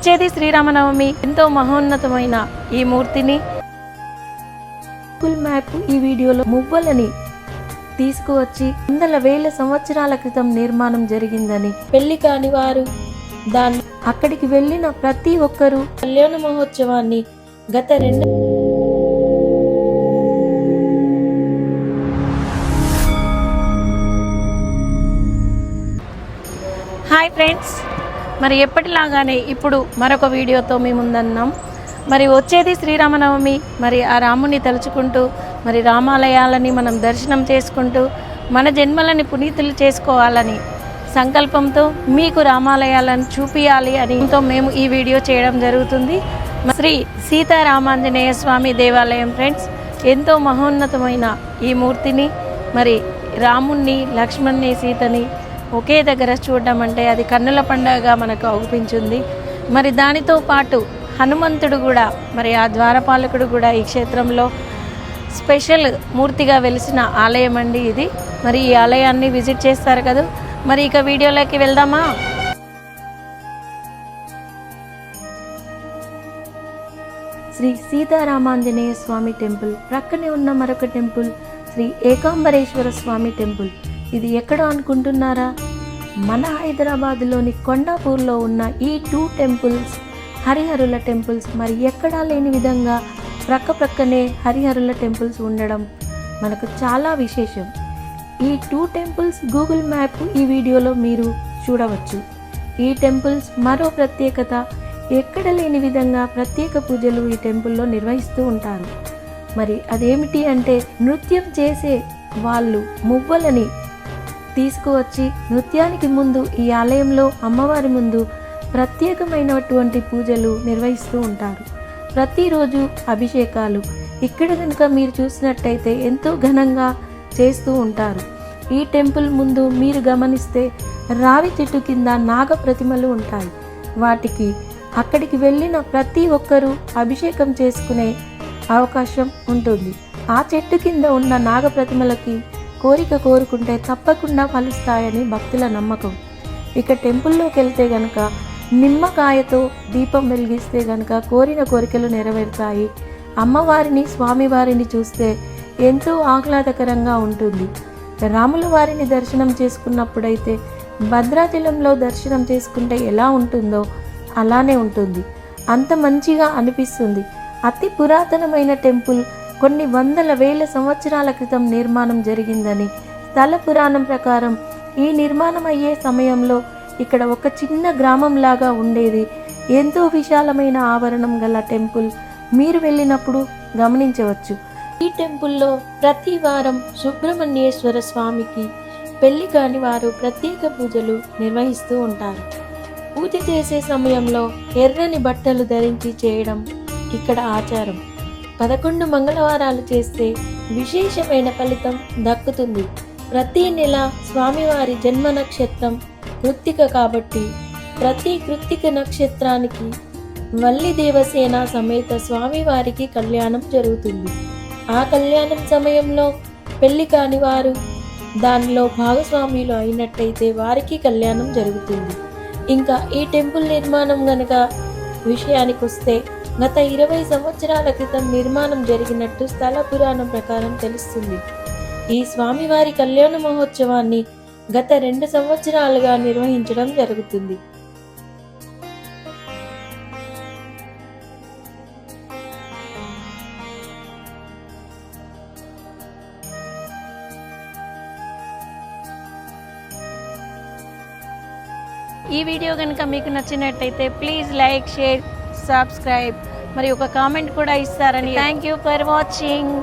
వచ్చేది శ్రీరామనవమి. ఎంతో మహోన్నతమైన ఈ మూర్తిని గూగుల్ మ్యాప్ ఈ వీడియోలో మువ్వలని తీసుకువచ్చి వందల వేల సంవత్సరాల క్రితం నిర్మాణం జరిగిందని, పెళ్లి కాని వారు దాన్ని అక్కడికి వెళ్ళిన ప్రతి ఒక్కరూ కళ్యాణ మహోత్సవాన్ని గత 2 హాయ్ ఫ్రెండ్స్, మరి ఎప్పటిలాగానే ఇప్పుడు మరొక వీడియోతో మేము ముందున్నాం. మరి వచ్చేది శ్రీరామనవమి. మరి ఆ రాముని తలుచుకుంటూ మరి రామాలయాలని మనం దర్శనం చేసుకుంటూ మన జన్మలని పునీతులు చేసుకోవాలని సంకల్పంతో మీకు రామాలయాలను చూపియాలి అని మేము ఈ వీడియో చేయడం జరుగుతుంది. శ్రీ సీతారామాంజనేయ స్వామి దేవాలయం ఫ్రెండ్స్, ఎంతో మహోన్నతమైన ఈ మూర్తిని మరి రాముణ్ణి, లక్ష్మణ్ని, సీతని ఒకే దగ్గర చూడడం అంటే అది కన్నుల పండుగగా మనకు అవుపించింది. మరి దానితో పాటు హనుమంతుడు కూడా, మరి ఆ ద్వారపాలకుడు కూడా ఈ క్షేత్రంలో స్పెషల్ మూర్తిగా వెలిసిన ఆలయం అండి ఇది. మరి ఈ ఆలయాన్ని విజిట్ చేస్తారు కదా. మరి ఇక వీడియోలోకి వెళ్దామా? శ్రీ సీతారామాంజనేయ స్వామి టెంపుల్ ప్రక్కనే ఉన్న మరొక టెంపుల్ శ్రీ ఏకాంబరేశ్వర స్వామి టెంపుల్. ఇది ఎక్కడ అనుకుంటున్నారా? మన హైదరాబాద్లోని కొండాపూర్లో ఉన్న ఈ 2 టెంపుల్స్ హరిహరుల టెంపుల్స్. మరి ఎక్కడా లేని విధంగా ప్రక్కనే హరిహరుల టెంపుల్స్ ఉండడం మనకు చాలా విశేషం. ఈ 2 టెంపుల్స్ గూగుల్ మ్యాప్ ఈ వీడియోలో మీరు చూడవచ్చు. ఈ టెంపుల్స్ మరో ప్రత్యేకత, ఎక్కడ లేని విధంగా ప్రత్యేక పూజలు ఈ టెంపుల్లో నిర్వహిస్తూ ఉంటారు. మరి అదేమిటి అంటే, నృత్యం చేసే వాళ్ళు మువ్వలని తీసుకువచ్చి నృత్యానికి ముందు ఈ ఆలయంలో అమ్మవారి ముందు ప్రత్యేకమైనటువంటి పూజలు నిర్వహిస్తూ ఉంటారు. ప్రతిరోజు అభిషేకాలు ఇక్కడ కనుక మీరు చూసినట్టయితే ఎంతో ఘనంగా చేస్తూ ఉంటారు. ఈ టెంపుల్ ముందు మీరు గమనిస్తే రావి చెట్టు కింద నాగ ప్రతిమలు ఉంటాయి. వాటికి అక్కడికి వెళ్ళిన ప్రతి ఒక్కరూ అభిషేకం చేసుకునే అవకాశం ఉంటుంది. ఆ చెట్టు కింద ఉన్న నాగ ప్రతిమలకి కోరిక కోరుకుంటే తప్పకుండా ఫలిస్తాయని భక్తుల నమ్మకం. ఇక టెంపుల్లోకి వెళ్తే గనక నిమ్మకాయతో దీపం వెలిగిస్తే గనక కోరిన కోరికలు నెరవేరుతాయి. అమ్మవారిని, స్వామివారిని చూస్తే ఎంతో ఆహ్లాదకరంగా ఉంటుంది. రాముల వారిని దర్శనం చేసుకున్నప్పుడైతే భద్రాచలంలో దర్శనం చేసుకుంటే ఎలా ఉంటుందో అలానే ఉంటుంది. అంత మంచిగా అనిపిస్తుంది. అతి పురాతనమైన టెంపుల్, కొన్ని వందల వేల సంవత్సరాల క్రితం నిర్మాణం జరిగిందని స్థల పురాణం ప్రకారం ఈ నిర్మాణం అయ్యే సమయంలో ఇక్కడ ఒక చిన్న గ్రామం లాగా ఉండేది. ఎంతో విశాలమైన ఆవరణం గల టెంపుల్ మీరు వెళ్ళినప్పుడు గమనించవచ్చు. ఈ టెంపుల్లో ప్రతి వారం సుబ్రహ్మణ్యేశ్వర స్వామికి పెళ్లి కాని వారు ప్రత్యేక పూజలు నిర్వహిస్తూ ఉంటారు. పూజ చేసే సమయంలో ఎర్రని బట్టలు ధరించి చేయడం ఇక్కడ ఆచారం. 11 మంగళవారాలు చేస్తే విశేషమైన ఫలితం దక్కుతుంది. ప్రతి నెల స్వామివారి జన్మ నక్షత్రం కృత్తిక కాబట్టి ప్రతి కృత్తిక నక్షత్రానికి వల్లి దేవసేన సమేత స్వామివారికి కళ్యాణం జరుగుతుంది. ఆ కళ్యాణం సమయంలో పెళ్లి కాని వారు దానిలో భాగస్వాములు అయినట్టయితే వారికి కళ్యాణం జరుగుతుంది. ఇంకా ఈ టెంపుల్ నిర్మాణం గనక విషయానికి వస్తే గత 20 సంవత్సరాల క్రితం నిర్మాణం జరిగినట్టు స్థల పురాణం ప్రకారం తెలుస్తుంది. ఈ స్వామివారి కళ్యాణ మహోత్సవాన్ని గత 2 సంవత్సరాలుగా నిర్వహించడం జరుగుతుంది. ఈ వీడియో కనుక మీకు నచ్చినట్టయితే ప్లీజ్ లైక్, షేర్, సబ్స్క్రైబ్, మరి ఒక కామెంట్ కూడా ఇస్తారని. Thank you for watching.